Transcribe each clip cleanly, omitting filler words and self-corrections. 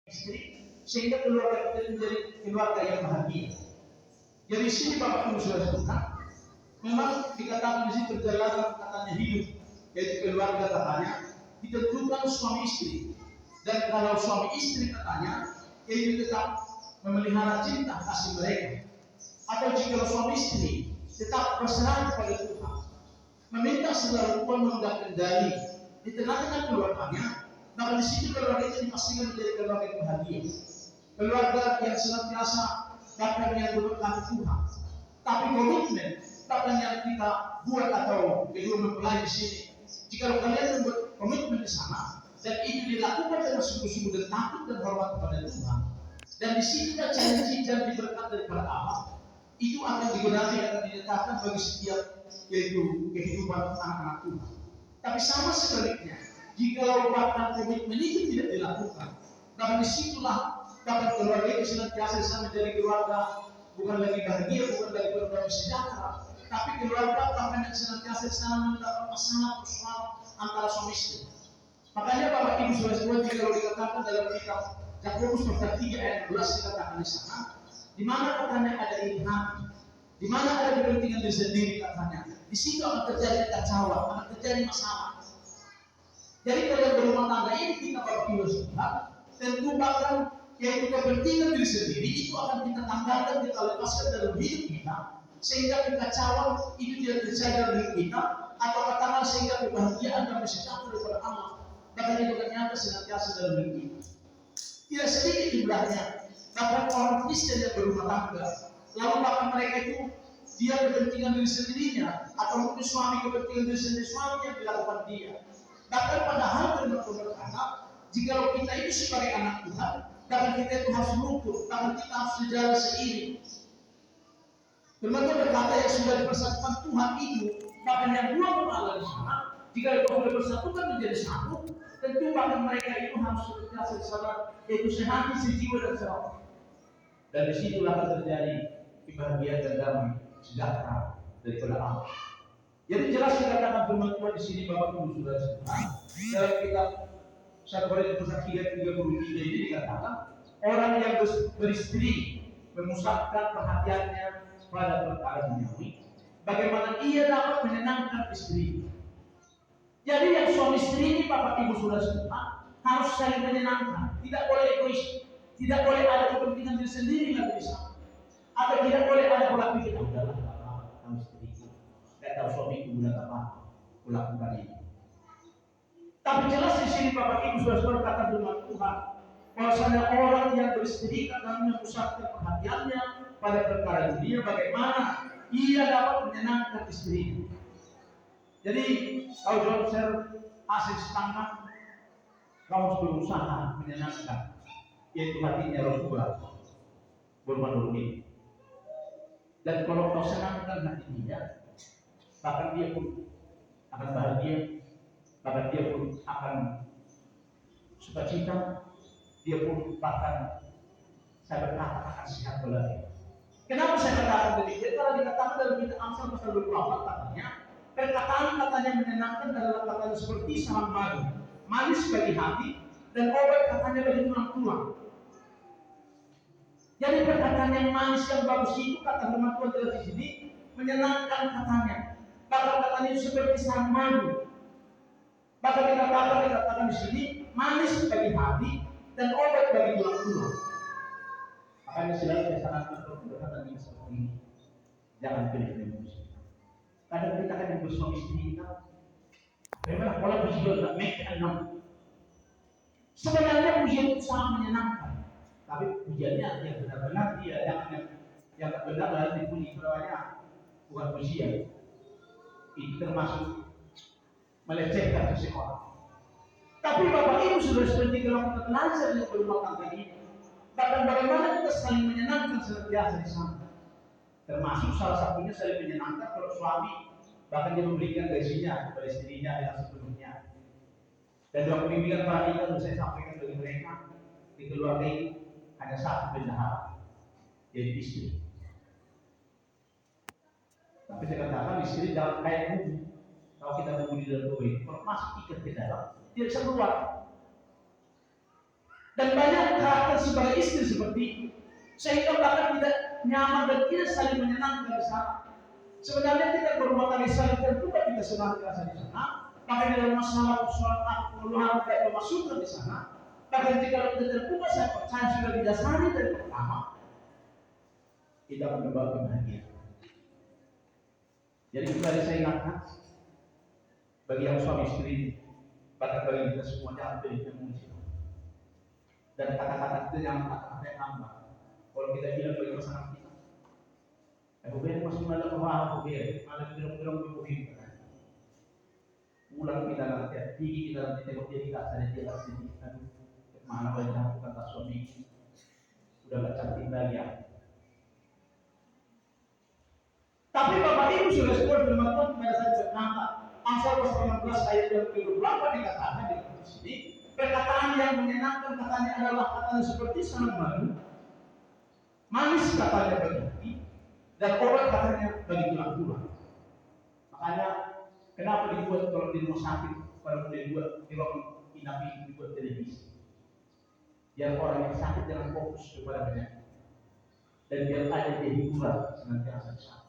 istri sehingga keluarga kita menjadi keluarga yang bahagia. Jadi sini Bapak Ibu Saudara, memang dikatakan di situ perjalanan katanya hidup, yaitu keluarga katanya ditentukan suami istri. Dan kalau suami istri katanya itu tetap memelihara cinta kasih mereka. Atau jika suami istri tetap berserah kepada Tuhan, meminta segala rupa menunggak kendali di tengah-tengah keluarganya, maka di situ keluarga itu dipastikan menjadi keluarga yang bahagia, keluarga yang senantiasa bahkan yang berkati Tuhan. Tapi komitmen bahkan yang kita buat atau kedua mempelai di sini, jika kalian membuat komitmen di sana dan itu dilakukan dengan sungguh-sungguh dan takut dan hormat kepada Tuhan, dan di situ ada janji dan diberkat daripada Allah, itu akan digenapi, akan dinyatakan bagi setiap yaitu kehidupan anak-anak Tuhan. Tapi sama sebaliknya, jika bahkan komitmen itu tidak dilakukan, maka disitulah bahkan keluarga itu senantiasa menjadi keluarga bukan lagi bahagia, bukan lagi keluarga sejahtera, tapi keluarga bahkan yang senantiasa mendapat masalah persoalan antara suami istri. Makanya Bapak Ibu Saudara, kalau dikatakan dalam kitab Yakobus pasal 3 ayat 12 dikatakan di sana, di mana katanya ada iri hati, di mana ada kepentingan diri sendiri katanya, di situ akan terjadi kekacauan, akan terjadi masalah. Jadi kalau berumah tangga ini kita Bapak Ibu Saudara, tentu bahkan yaitu kepentingan diri sendiri itu akan kita tanggalkan, kita lepaskan dalam hidup kita, sehingga kekacauan itu tidak terjadi dalam hidup kita, atau katakan sehingga kebahagiaan dan kesejahteraan daripada Allah bahkan itu ternyata senantiasa dalam hidup kita. Tidak sedikit jumlahnya bahkan orang Kristen yang berumah tangga, lalu bahkan mereka itu dia kepentingan diri sendirinya, atau mungkin suami kepentingan diri sendiri, suami yang dilakukan dia. Bahkan padahal benar-benar anak, jika kita itu sebagai anak Tuhan, bahkan kita itu harus luput, bahkan kita harus sejalan seiring. Berbagai berkata yang sudah dipersatukan Tuhan itu, bahkan yang dua kepala di sana, jika itu sudah bersatukan menjadi satu, tentu bahkan mereka itu harus senantiasa di sana, yaitu sehati, sejiwa dan seroh. Dan disitulah akan terjadi kebahagiaan dan damai sejahtera daripada Allah. Jadi jelas dikatakan firman Tuhan di sini Bapak Ibu Saudara, dalam kitab 1 Korintus 3:33 ini dikatakan orang yang beristri memusatkan perhatiannya pada perkara duniawi, bagaimana ia dapat menyenangkan istri. Jadi yang suami istri ini Bapak Ibu Saudara harus saling menyenangkan, tidak boleh egois, tidak boleh ada kepentingan diri sendiri lagi di sana, atau tidak boleh ada pola pikir adalah kamu istriku, tidak tahu suamiku bulan apa, lakukan ini. Tapi jelas di sini Bapak Ibu Saudara kata firman Tuhan, bahwasanya orang yang beristri akan memusatkan perhatiannya pada perkara dunia, bagaimana ia dapat menyenangkan istrinya. Jadi kalau John Ser asik setengah, kamu harus berusaha menyenangkan, yaitu hatinya Rasulullah bermanurni. Dan kalau kau senangkan hati dia, bahkan dia pun akan bahagia, bahkan dia pun akan sukacita, dia pun bahkan saya berkata akan sehat kembali. Kenapa saya katakan demikian? Karena dikatakan dalam kitab Amsal pasal 24 katanya, perkataan katanya menyenangkan adalah katanya seperti sarang madu, manis bagi hati, dan obat katanya bagi tulang-tulang. Jadi perkataan yang manis yang bagus itu kata firman Tuhan jelas di sini menyenangkan katanya. Bahkan katanya itu seperti sarang madu. Bahkan dikatakan di sini manis bagi hati dan obat bagi tulang-tulang. Makanya selalu saya sarankan berkata ini seperti ini. Jangan pilih-pilih musik. Kadang kita kan yang bersuami istri kita, memang pola pujian tak make and sebenarnya pujian itu sangat menyenangkan. Tapi pujiannya yang benar-benar dia, yang tak benar lalu dipuji, namanya bukan pujian. Itu termasuk melecehkan seseorang. Tapi Bapak Ibu sudah seperti kalau kita belajar di rumah tangga ini, bahkan bagaimana kita saling menyenangkan senantiasa di sana. Termasuk salah satunya saling menyenangkan kalau suami bahkan dia memberikan gajinya kepada istrinya yang sepenuhnya. Dan dalam pembimbingan perhatian saya sampaikan bagi mereka di keluarga ini hanya satu bendahara, yaitu istri. Tapi saya katakan istri jangan kayak bubu. Kalau kita bubu di dalam tubuh ini, kalau masuk ikat ke dalam, tidak bisa keluar. Dan banyak karakter sebagai istri seperti itu, sehingga bahkan tidak nyaman dan tidak saling menyenangkan di sana. Sebenarnya kita berumah tangga saling terbuka, kita senantiasa di sana. Bahkan dalam masalah persoalan keluhan tidak memasukkan di sana. Bahkan jika kita terbuka, saya percaya sudah didasari dari pertama, kita membawa kebahagiaan. Jadi kembali saya ingatkan, bagi yang suami istri, bahkan bagi kita semua jangan berikan muncul. Dan kata-kata itu yang kata-kata yang nambah. Kalau kita bilang bagi pasangan kita, aku bilang masih malam bahwa aku bilang, malam bilang dibuhin. Ulang kita nanti, tinggi kita nanti tengok dia kita ada dia sini. Mana banyak aku kata suami, udah gak cantik lagi ya. Tapi Bapak Ibu sudah semua firman Tuhan kepada saya berkata, Amsal pasal 16 ayat yang ke-28 dikatakan di sini, perkataan yang menyenangkan katanya adalah katanya seperti sangat manis katanya bagi hati, dan obat katanya bagi tulang-tulang. Makanya kenapa dibuat kalau di rumah sakit, kalau dibuat di ruang inap dibuat televisi, biar orang yang sakit jangan fokus kepada penyakit, dan biar ada dia hiburan senantiasa di sana.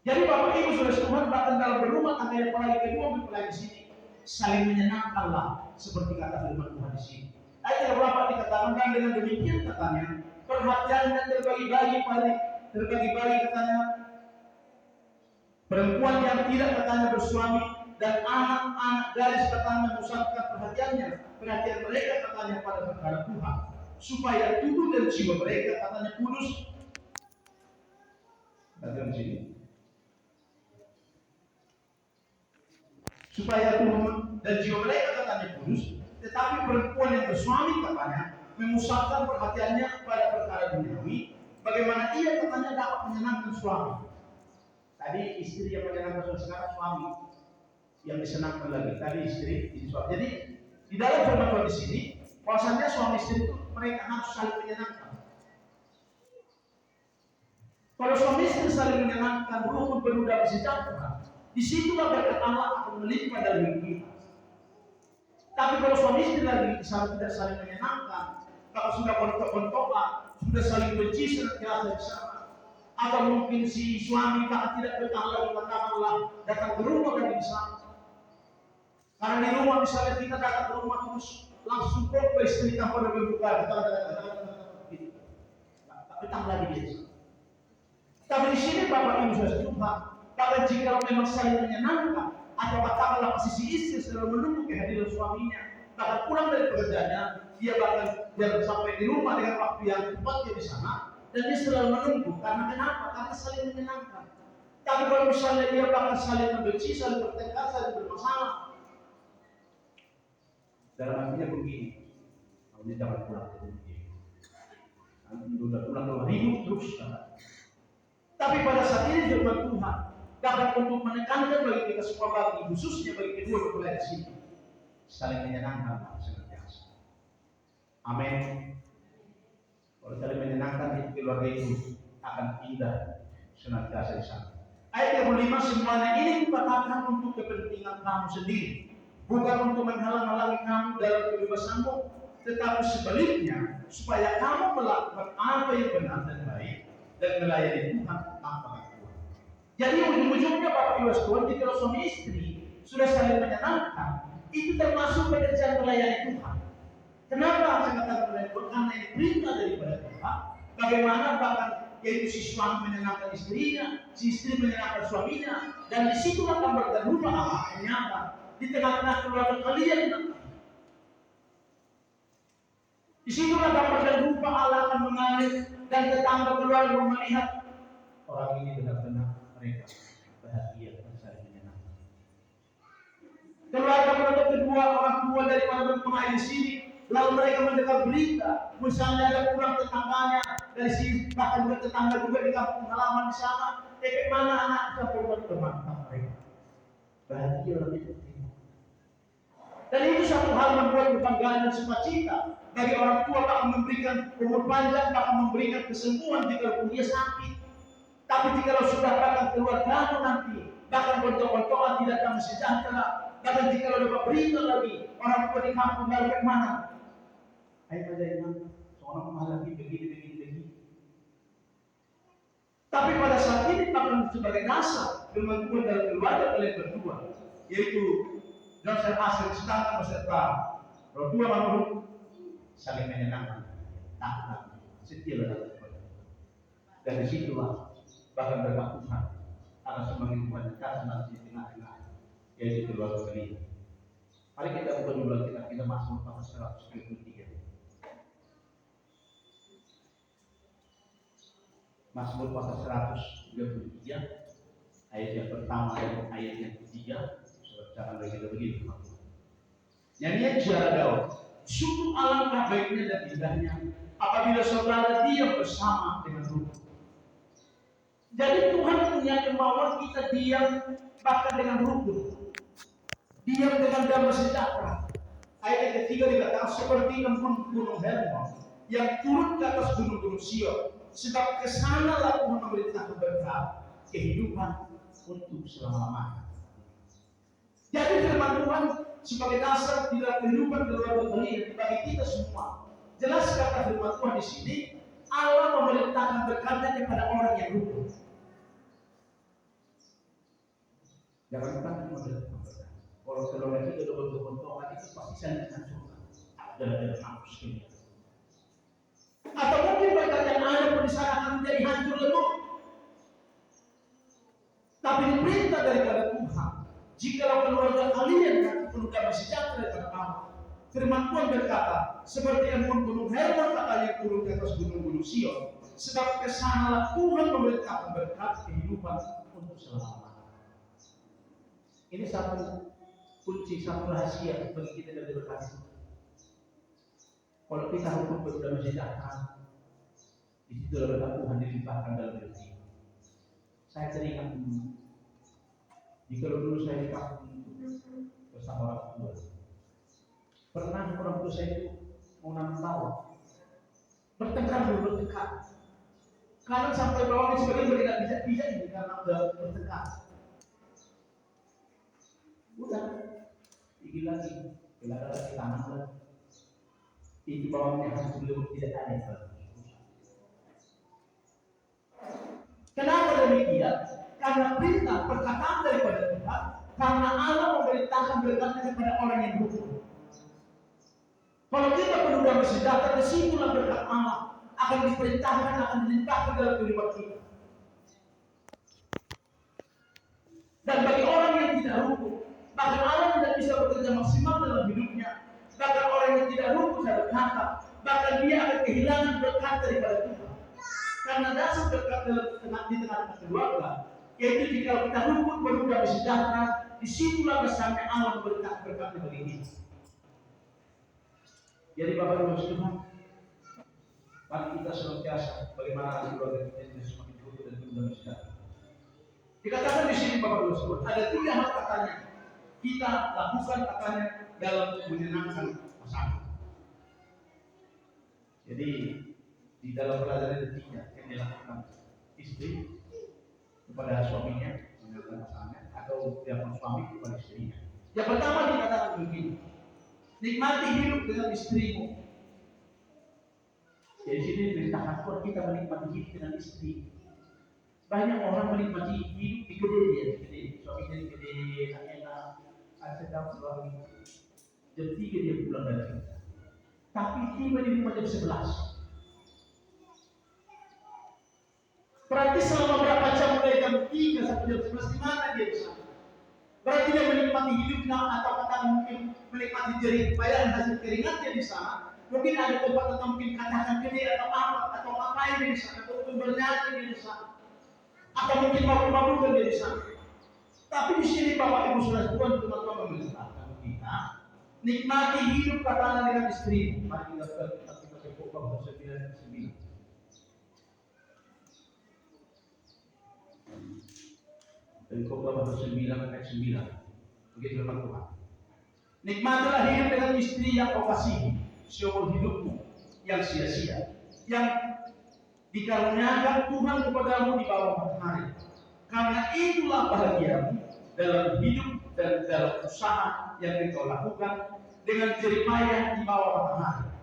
Jadi Bapak Ibu sudah Tuhan, bahkan dalam berumah tangga yang paling kedua mempelai di sini, saling menyenangkanlah seperti kata firman Tuhan di sini. Ayat yang berapa dikatakan, dan dengan demikian katanya, perhatiannya terbagi-bagi katanya, perempuan yang tidak katanya bersuami dan anak-anak gadis katanya memusatkan perhatian mereka katanya pada perkara Tuhan, supaya tubuh dan jiwa mereka katanya kudus. Bagian sini. Supaya tubuh dan jiwa mereka katanya kudus, tetapi perempuan yang bersuami katanya memusatkan perhatiannya pada perkara duniawi, bagaimana ia katanya dapat menyenangkan suami. Tadi istri yang menyenangkan suami, sekarang suami yang disenangkan lagi. Tadi istri, ini suami. Jadi di dalam firman Tuhan di sini, bahwasanya suami istri itu mereka harus saling menyenangkan. Kalau suami istri saling menyenangkan, rukun penuh damai sejahtera, disitulah berkat Allah akan melimpah dalam hidup kita. Tapi kalau suami istri lagi tidak saling menyenangkan, kalau sudah bontok-bontokan, sudah saling benci senantiasa di sana, atau mungkin si suami tidak betah lagi katakanlah datang ke rumah dan di sana. Karena di rumah misalnya kita datang ke rumah terus langsung kok istri tanpa ada berbuka, gitu. Tak betah lagi di sana. Tapi di sini Bapak Ibu sudah Tuhan. Bahkan jika memang saling menyenangkan, atau katakanlah posisi istri selalu menunggu kehadiran suaminya, bahkan pulang dari pekerjaannya, dia bahkan jangan sampai di rumah dengan waktu yang tepat dia di sana, dan dia selalu menunggu. Karena kenapa? Karena saling menyenangkan. Tapi kalau misalnya dia bahkan saling membenci, saling bertengkar, saling bermasalah, dalam artinya begini, kalau dia jangan pulang ke rumah dia, nanti udah pulang hidup terus. Tapi pada saat ini firman Tuhan dapat untuk menekankan bagi kita semua, bagi khususnya bagi kedua mempelai di sini, saling menyenangkan senantiasa. Amin. Kalau saling menyenangkan di keluarga itu akan indah senantiasa di sana. Ayat yang kelima, semuanya ini kukatakan untuk kepentingan kamu sendiri, bukan untuk menghalang-halangi kamu dalam kebebasanmu, tetapi sebaliknya supaya kamu melakukan apa yang benar dan baik dan melayani Tuhan tanpa kekuatan. Jadi ujung-ujungnya Bapak Ibu sekalian, jika suami istri sudah saling menyenangkan, itu termasuk pekerjaan melayani Tuhan. Kenapa saya katakan melayani Tuhan? Karena ini perintah daripada Tuhan. Bagaimana bahkan yaitu si suami menyenangkan istrinya, si istri menyenangkan suaminya, dan disitulah gambar dan rupa Allah yang nyata di tengah-tengah keluarga kalian. Disitulah gambar dan rupa Allah akan mengalir, dan tetangga keluarga melihat orang ini benar-benar mereka bahagia dan saling menyenangkan. Keluarga kedua, orang tua daripada mempelai di sini, lalu mereka mendengar berita, misalnya ada pulang tetangganya dari sini, bahkan juga tetangga juga di kampung halaman di sana, mana anak kita berbuat bermanfaat mereka. Bahagia lebih penting. Dan itu satu hal membuat kebanggaan dan sukacita bagi orang tua, bahkan memberikan umur panjang, bahkan memberikan kesembuhan jika dia sakit. Tapi jika sudah datang keluar kamu nanti, bahkan bontok-bontokan tidak akan sejahtera. Bahkan jika dapat berita lagi, orang tua di kampung lalu ke mana? Ayo pada yang seorang menghadapi begini. Tapi pada saat ini bahkan sebagai dasar firman Tuhan dalam keluarga kalian berdua, yaitu dasar asal sedangkan beserta roh tua manurut saling menyenangkan, taat, setia dalam Tuhan. Dan disitulah bahkan berkat Tuhan akan semakin mendekat nanti di tengah-tengah, yaitu keluarga kalian. Mari kita buka dulu kita masuk pasal 123. Mazmur pasal 133 ayat yang pertama dan ayat yang ketiga. Jangan begitu begini. Nyanyian Ziarah Daud. Sungguh alangkah baiknya dan indahnya apabila saudara diam bersama dengan rukun. Jadi Tuhan punya kemauan kita diam bahkan dengan rukun. Diam dengan damai sejahtera. Ayat yang ketiga dikatakan seperti gunung Hermon yang turun ke atas gunung-gunung Sion. Sebab kesanalah Tuhan memerintahkan berkat kehidupan untuk selama-lamanya. Jadi firman Tuhan sebagai dasar di dalam kehidupan keluarga kalian bagi kita semua. Jelas kata firman Tuhan di sini, Allah memerintahkan berkatnya kepada orang yang rukun. Jangan lupa memerintahkan berkat. Kalau keluarga kita sudah berbentuk, itu pasti saling hancurkan. Ada hapus ini. Atau mungkin berkat yang ada pun di sana akan menjadi hancur lebur. Tapi perintah daripada Tuhan, jikalau keluarga kalian nanti penuh damai sejahtera daripada Allah. Firman Tuhan berkata, seperti embun gunung Hermon katanya turun ke atas gunung-gunung Sion. Sebab kesanalah Tuhan memerintahkan berkat kehidupan untuk selama-lamanya. Ini satu kunci, satu rahasia bagi kita dari berkat. Kalau kita hukum berdamai sejahtera, di situ berkat Tuhan dilimpahkan dalam hidup kita. Saya teringat jika dulu saya di kampung bersama orang tua. Pernah orang tua saya itu mau nanam bawang, bertengkar. Kanan sampai bawah ini sebagian tidak bisa ini karena sudah bertengkar. Udah, gigi lagi, bila lagi tanam lagi. Itu bawahnya harus belum tidak ada. Kenapa demikian? Karena perintah perkataan daripada Tuhan, karena Allah memerintahkan berkatnya kepada orang yang rukun. Kalau kita penuh damai sejahtera, disitulah berkat Allah akan diperintahkan, akan dilimpahkan dalam kehidupan kita. Dan bagi orang yang tidak rukun, bahkan Allah tidak bisa bekerja maksimal dalam hidupnya. Bahkan orang yang tidak rukun saya berkata, bahkan dia akan kehilangan berkat daripada Tuhan. Karena dasar berkat di tengah keluarga, yaitu jika kita rukun penuh damai sejahtera, disitulah bersama Allah berkat bagi kita. Jadi Bapak Ibu Tuhan, mari kita senantiasa bagaimana keluarga kita ini semakin rukun dan penuh damai sejahtera. Dikatakan di sini Bapak Ibu Tuhan, ada 3 hal katanya kita lakukan katanya dalam menyenangkan pasangan. Jadi di dalam pelajaran ketiga yang dilakukan istri kepada suaminya menyenangkan pasangannya atau yang suami kepada istrinya. Yang pertama dikatakan begini, nikmati hidup dengan istrimu. Jadi sini perintahkan Tuhan kita menikmati hidup dengan istri. Banyak orang menikmati hidup di gede, suaminya di gede, enak, sedang suami. Jam 3 dia pulang dari kita. Tapi tiba di rumah jam 11. Berarti selama berapa jam mulai jam 3 sampai jam 11 di mana dia bisa? Berarti dia menikmati hidupnya atau kata mungkin menikmati jerih payah hasil keringatnya di sana. Mungkin ada tempat atau mungkin katakan gede atau apa atau ngapain di sana atau bernyanyi di sana. Atau mungkin mabuk-mabukan dia di sana. Tapi di sini Bapak Ibu Saudara Tuhan teman-teman memerintahkan kita nikmati hidup katakan dengan istri. Mari kita tepuk bahasa 9. Dari Khotbah pasal 9 ayat 9. Begitu firman Tuhan. Nikmatilah hidup dengan istri yang kau kasihi seumur hidupmu yang sia-sia, yang dikaruniakan Tuhan kepadamu di bawah matahari. Karena itulah bahagiamu dalam hidup dan dalam usaha yang engkau lakukan dengan jerih payah di bawah matahari.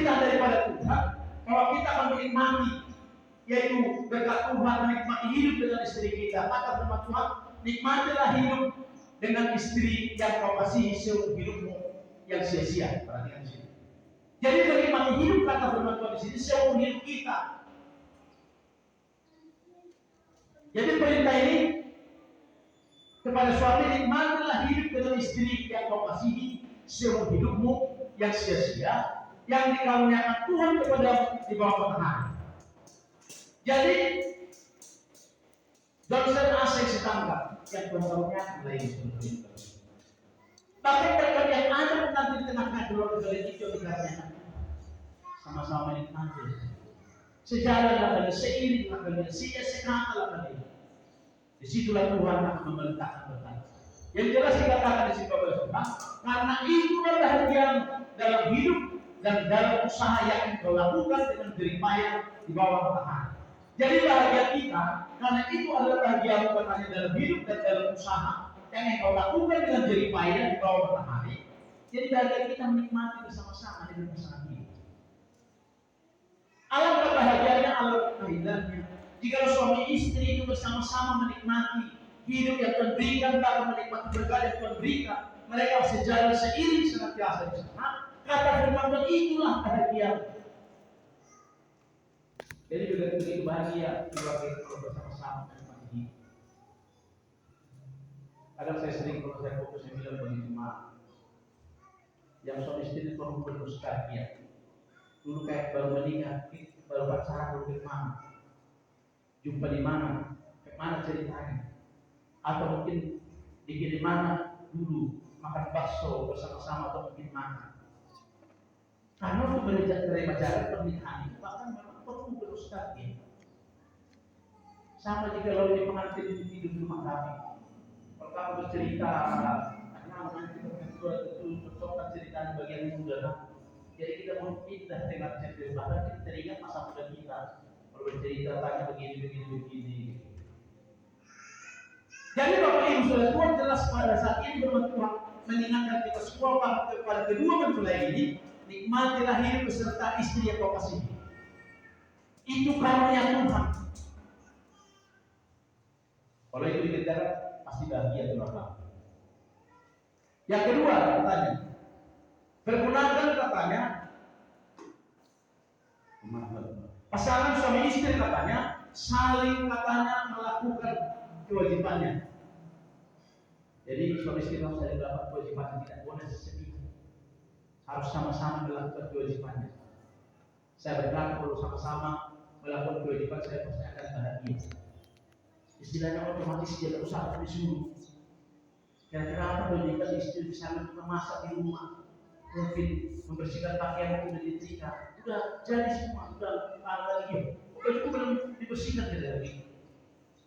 perintah daripada Tuhan bahwa kita akan menikmati, yaitu berkat Tuhan menikmati hidup dengan istri kita. Kata firman Tuhan, nikmatilah hidup dengan istri yang kau kasihi seumur hidupmu yang sia-sia. Perhatikan di sini. Jadi menikmati hidup, kata firman Tuhan di sini, seumur hidup kita. Jadi perintah ini kepada suami, nikmatilah hidup dengan istri yang kau kasihi seumur hidupmu yang sia-sia, yang dikaruniakan Tuhan kepada di bawah matahari. Jadi dosen asing setangga yang Tuhan karuniakan lagi seperti itu. Tapi berkat yang ada nanti di tengah-tengah keluarga itu dikaruniakan sama-sama menikmati. Sejalan kali, seiring kali, sia-sia kali. Disitulah Tuhan akan memerintahkan berkat. Yang jelas dikatakan di sini Bapak Saudara, karena itulah bahagia dalam hidup dan dalam usaha yang engkau lakukan dengan jerih payah di bawah matahari. Jadi bahagia kita, karena itu adalah bahagia bukan hanya dalam hidup dan dalam usaha yang engkau lakukan dengan jerih payah di bawah matahari. Jadi bahagia kita menikmati bersama-sama dengan pasangan hidup. Alangkah bahagianya, alangkah indahnya jika suami istri itu bersama-sama menikmati hidup yang Tuhan berikan, tak menikmati berkat yang Tuhan berikan. Mereka sejalan seiring senantiasa di sana. Kata firman Tuhan, itulah bahagia. Jadi begitu bahagia keluarga itu bersama-sama menikmati hidup. Kadang saya sering kalau saya fokus saya bilang begitu mah, yang suami istri itu perlu bernostalgia. Dulu kayak baru menikah, baru pacaran, baru kemana, jumpa di mana, kemana ceritanya, atau mungkin di mana dulu makan bakso bersama-sama atau mungkin makan. Karena untuk berbicara pernikahan itu bahkan memang perlu bernostalgia. Sama jika lalu di pengantin hidup di rumah kami, kalau kamu bercerita, karena mengantin berdua itu cocokkan ceritanya bagian muda. Jadi kita mau pindah dengan cerita, bahkan kita teringat masa muda kita. Kalau bercerita tanya begini. Jadi Bapak Ibu Saudara, Tuhan jelas pada saat ini bermanfaat mengingatkan kita semua pada kedua mempelai ini, nikmatilah hidup beserta istri yang kau kasihi. Itu karunia Tuhan. Kalau itu dikerjakan pasti bahagia Tuhan. Yang kedua katanya, pergunakan katanya pasangan suami istri katanya saling katanya melakukan kewajibannya. Jadi suami istri harus saling melakukan kewajibannya, tidak boleh sedih. Harus sama-sama melakukan kewajibannya. Saya berkata kalau sama-sama melakukan kewajiban saya pasti akan bahagia. Istilahnya otomatis dia tidak usah disuruh. Kira-kira apa kewajiban istri bisa memasak di rumah, mungkin membersihkan pakaian yang sudah disetrika, sudah jadi semua, sudah lagi. Pokoknya itu belum dibersihkan dari.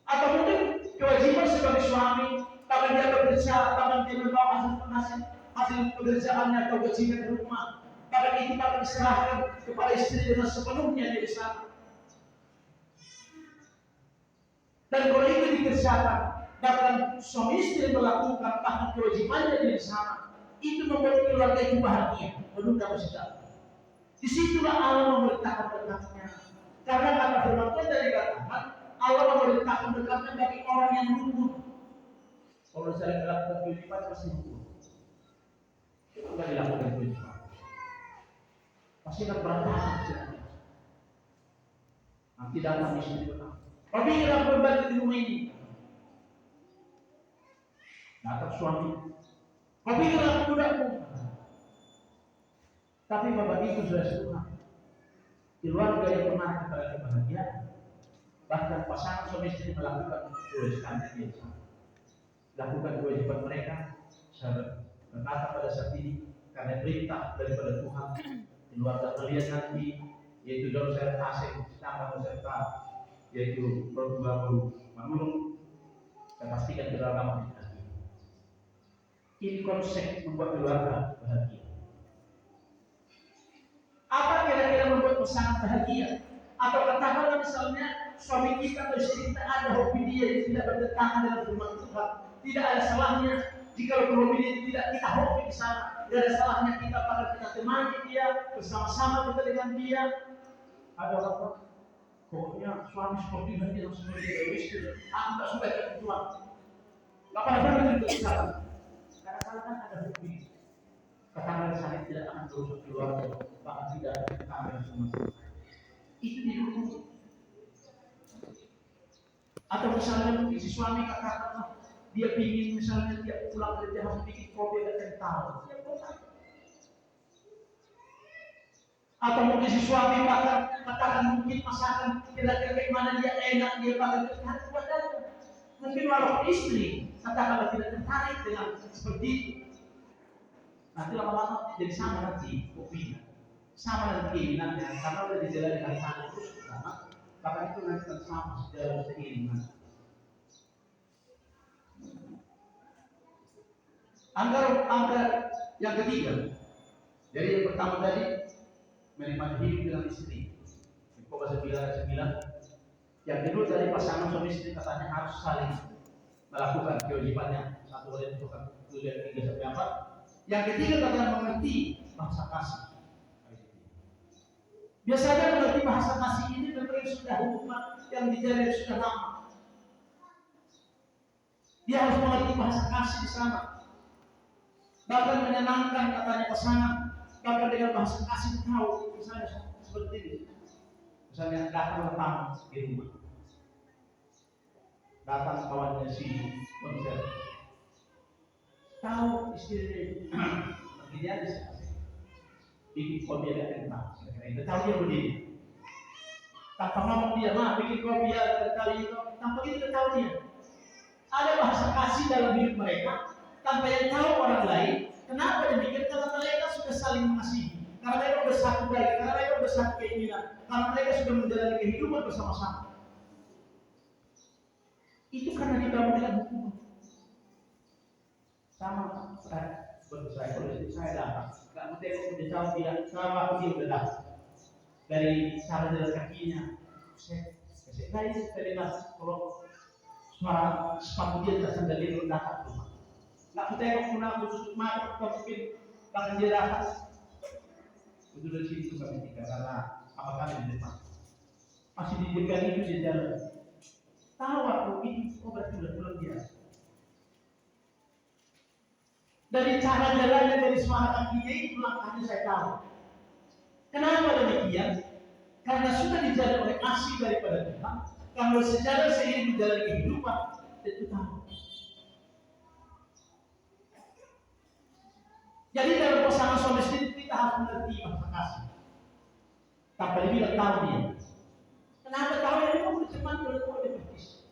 Atau mungkin kewajiban sebagai suami, kapan dia bekerja, kapan dia membawa hasil pekerjaannya atau gajinya ke rumah, kapan itu dapat diserahkan kepada istri dengan sepenuhnya di sana. Dan kalau itu dikerjakan, bahkan suami istri melakukan bahkan kewajibannya di sana, itu membuat keluarga itu bahagia, menunda bersedap. Disitulah Allah memerintahkan berkatnya. Karena kata firman Tuhan dari katakan, Allah memerintahkan berkatnya bagi orang yang luput. Kalau saya melakukan kewajiban pasti luput. Itu tidak dilakukan kewajiban. Pasti akan berantakan. Nanti datang di sini benar. Tapi kita berbagi di rumah ini. Datang suami. Tapi kita budakmu. Tapi Bapak Ibu sudah setengah. Keluarga yang pernah kepada kebahagiaan, bahkan pasangan suami istri melakukan kewajiban yang sama. Lakukan kewajiban mereka. Saya berkata pada saat ini karena perintah daripada Tuhan, keluarga kalian nanti yaitu dalam saya asing sedang beserta yaitu baru menurut saya pastikan keluarga bahagia. Ini konsep membuat keluarga bahagia. Apa kira-kira membuat pasangan bahagia? Atau katakanlah misalnya suami kita atau istri kita ada hobi dia yang tidak bertentangan dengan firman Tuhan. Tidak ada salahnya jika hobi dia tidak kita hobi di sana. Tidak ada salahnya kita pada kita temani dia, bersama-sama kita dengan dia. Ada apa? Pokoknya suami seperti ini yang seperti egois, aku tak suka ikut Tuhan. Gak pada itu kesalahan. Kadang-kadang kan ada hukum. Katakan saya tidak akan berusaha keluar, bahkan tidak akan semua. Itu didukung. Atau misalnya si suami katakan dia ingin misalnya dia pulang kerja harus bikin kopi dan kental. Atau mungkin si suami katakan mungkin masakan kira-kira bagaimana dia enak dia bakal harus buat aja. Mungkin walaupun istri katakanlah tidak tertarik dengan seperti itu, nanti lama-lama jadi sama nanti kopinya, sama nanti keinginannya karena udah dijalani dengan sana terus sama, bahkan itu nanti akan sama secara seiringan. Angka yang ketiga, jadi yang pertama tadi menikmati hidup dengan istri. Pasal 9. Yang kedua dari pasangan suami istri katanya harus saling melakukan kewajibannya. 1, 2, 3 sampai 4. Yang ketiga katanya mengerti bahasa kasih. Biasanya mengerti bahasa kasih ini memang sudah hubungan yang dijalin sudah lama. Dia harus mengerti bahasa kasih di sana. Bahkan menyenangkan katanya pasangan. Bahkan dengan bahasa kasih tahu misalnya seperti ini. Misalnya datang tamu di rumah, datang kawannya si konser, tahu istri begini aja sih, bikin kopi ada kentang, itu tahu dia begini, tanpa ngomong dia mah bikin kopi ada kali itu, tanpa itu tahu dia. Ada bahasa kasih dalam hidup mereka, tanpa yang tahu orang lain. Kenapa demikian? Karena mereka sudah saling mengasihi. Karena mereka sudah satu baik, karena mereka sudah satu keinginan, karena mereka sudah menjalani kehidupan bersama-sama. Itu karena dibangun dengan hukum. Sama seperti saya, kalau istri saya datang, nggak mesti aku sudah tahu dia, sama dia sudah datang. Dari cara jalan kakinya, saya terdengar kalau suara sepatu dia tak sandali datang rumah. Nggak mesti aku pun aku tutup mata, atau mungkin bahkan dia datang. Itu dari situ kami tinggal karena apa kami di depan masih dijaga itu di jalan. Tahu aku ini berarti sudah pulang dia. Dari cara jalannya dari suara kakinya itu langkahnya saya tahu. Kenapa demikian? Karena sudah dijaga oleh kasih daripada Tuhan. Kalau secara seiring menjalani kehidupan itu tahu. Jadi dalam pasangan suami istri kita harus mengerti bahasa kasih. Tanpa dibilang tahu dia. Kenapa tahu ya? Dia mau cepat kalau dia berbis.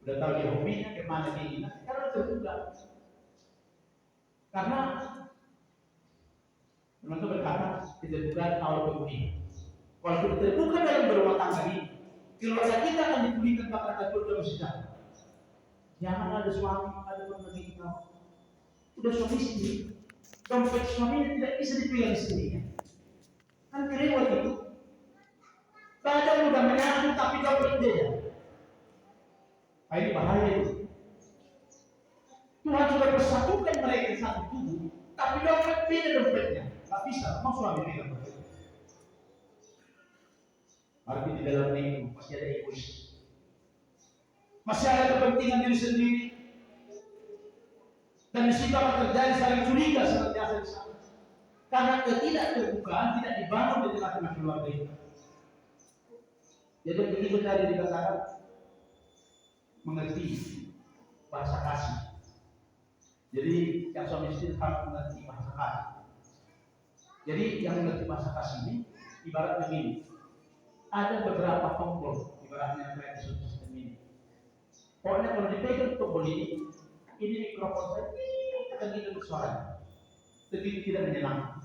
Udah tahu dia hobinya, kemana dia ingin. Karena terbuka. Karena teman-teman berkata keterbukaan awal kemudian. Kalau kita terbuka dalam berumah tangga ini, keluarga kita akan dipulihkan bahkan keluarga sejahtera. Jangan ada suami, ada pemilik kita. Udah suami istri, dompet suaminya tidak bisa dipegang istrinya. Kan kelewat itu. Badan udah menyatu tapi dompet dia. Ini bahaya itu. Tuhan sudah persatukan mereka di satu tubuh, tapi dompet beda dompetnya. Tak bisa, mau suami pegang dompet. Arti di dalam itu masih ada egois, masih ada kepentingan diri sendiri. Dan di situ akan terjadi saling curiga senantiasa di sana. Karena ketidakterbukaan tidak dibangun di tengah-tengah keluarga itu. Jadi begitu tadi dikatakan mengerti bahasa kasih. Jadi yang suami istri harus mengerti bahasa kasih. Jadi yang mengerti bahasa kasih ini ibaratnya begini. Ada beberapa tombol ibaratnya kayak sistem ini. Pokoknya kalau dipegang tombol ini mikrofon saya akan hidup suara, tapi tidak menyenangkan.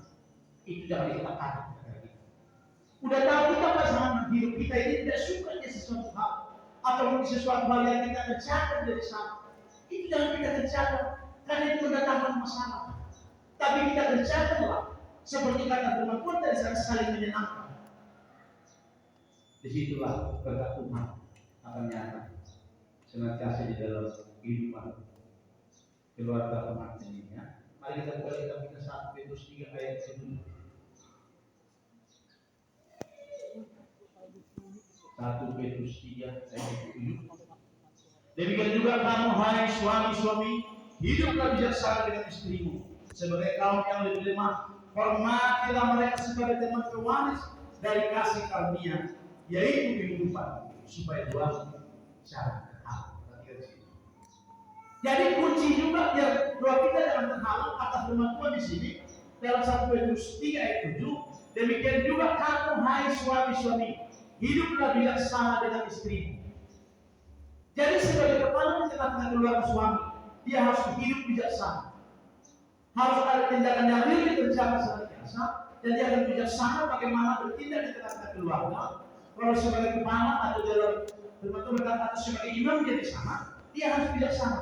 Itu jangan dikatakan. Udah tahu kita pasangan hidup kita ini tidak suka dengan sesuatu hal, atau mungkin sesuatu hal yang kita kerjakan dari sana. Itu jangan kita kerjakan, karena itu mendatangkan masalah. Tapi kita kerjakanlah seperti kata firman Tuhan dari sana saling menyenangkan. Disitulah berkat Tuhan akan nyata senantiasa di dalam kehidupan keluarga pengantin ini ya. Mari kita buka kitab kita 1 Petrus 3 ayat 7. 1 Petrus 3 ayat 7. Demikian juga kamu hai suami-suami, hiduplah bijaksana dengan istrimu sebagai kaum yang lebih lemah. Hormatilah mereka sebagai teman pewaris dari kasih karunia, yaitu kehidupan, supaya dua cara terhalang. Jadi kunci juga biar doa kita jangan terhalang atas firman Tuhan di sini dalam 1 Petrus 3 ayat 7. Demikian juga kamu hai suami-suami, hiduplah bijaksana dengan istrimu. Jadi sebagai kepala di tengah-tengah keluarga suami, dia harus hidup bijaksana. Harus ada tindakan yang lebih terjaga senantiasa, dan dia akan bijaksana bagaimana bertindak di tengah-tengah keluarga. Kalau sebagai kepala atau dalam firman Tuhan berkata atau sebagai imam dia di sana, dia harus bijaksana.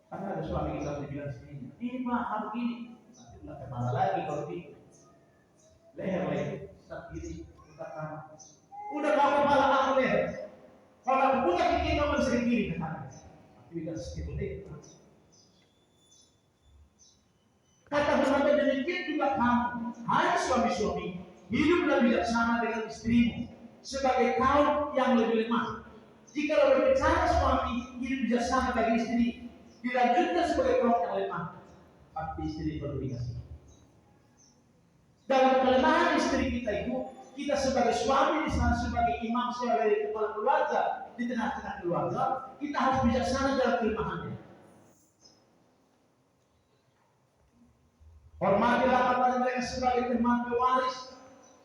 Karena ada suami kita bilang istrinya, ini mah harus gini, nanti udah kepala lagi kalau gitu, leher lagi, tak gini, tak kanan. Udah kau kepala aku leher. Kalau aku punya kiki kamu sering kiri ke kanan. Aktivitas itu deh. Kata firman demikian juga kamu, hai suami-suami, hiduplah bijaksana dengan istrimu sebagai kaum yang lebih lemah. Jika berbicara suami hidup bijaksana bagi istri, dilanjutkan sebagai kaum yang lemah, pasti istri perlu dikasih. Dalam kelemahan istri kita itu, kita sebagai suami di sana, sebagai imam, sebagai kepala keluarga di tengah-tengah keluarga, kita harus bijaksana dalam kelemahannya. Hormatilah kepada mereka sebagai teman pewaris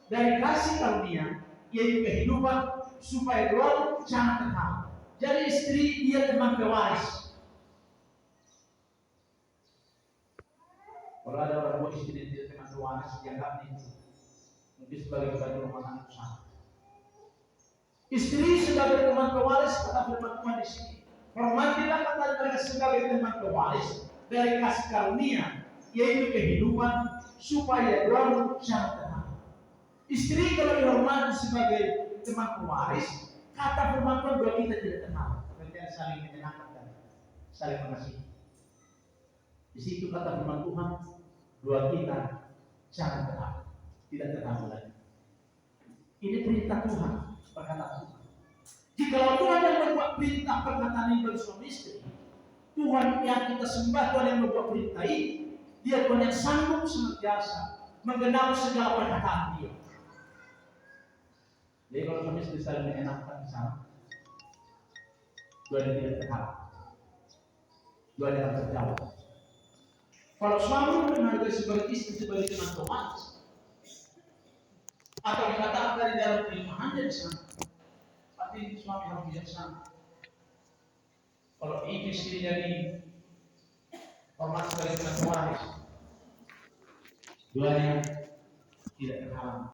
dari kasih karunia, yaitu kehidupan, supaya doa jangan terhalang. Jadi istri dia teman pewaris. Kalau ada orang tua istri dia teman pewaris, dianggap itu mungkin sebagai kepada rumah tangga usaha. Istri sebagai teman pewaris kata firman Tuhan di sini. Hormatilah kepada mereka sebagai teman pewaris dari kasih karunia, yaitu kehidupan, supaya doamu jangan terhalang. Istri kalau dihormati sebagai teman pewaris, kata firman Tuhan doa kita tidak terhalang. Kita saling menyenangkan dan saling mengasihi. Di situ kata firman Tuhan, doa kita jangan terhalang, tidak terhalang lagi. Ini perintah Tuhan, perkataan Tuhan. Jika Tuhan yang membuat perintah perkataan ini bagi suami istri, Tuhan yang kita sembah, Tuhan yang membuat perintah ini, dia Tuhan yang sanggup senantiasa menggenapi segala perkataan dia. Jadi kalau suami istri saling menyenangkan di sana, doa tidak terhalang, doa tidak terjawab. Kalau suami menghargai sebagai istri sebagai teman pewaris, atau dikatakan dari dalam kelemahannya di sana, pasti suami harus bijaksana. Kalau itu istri jadi hormat sebagai teman pewaris, doanya tidak terhalang.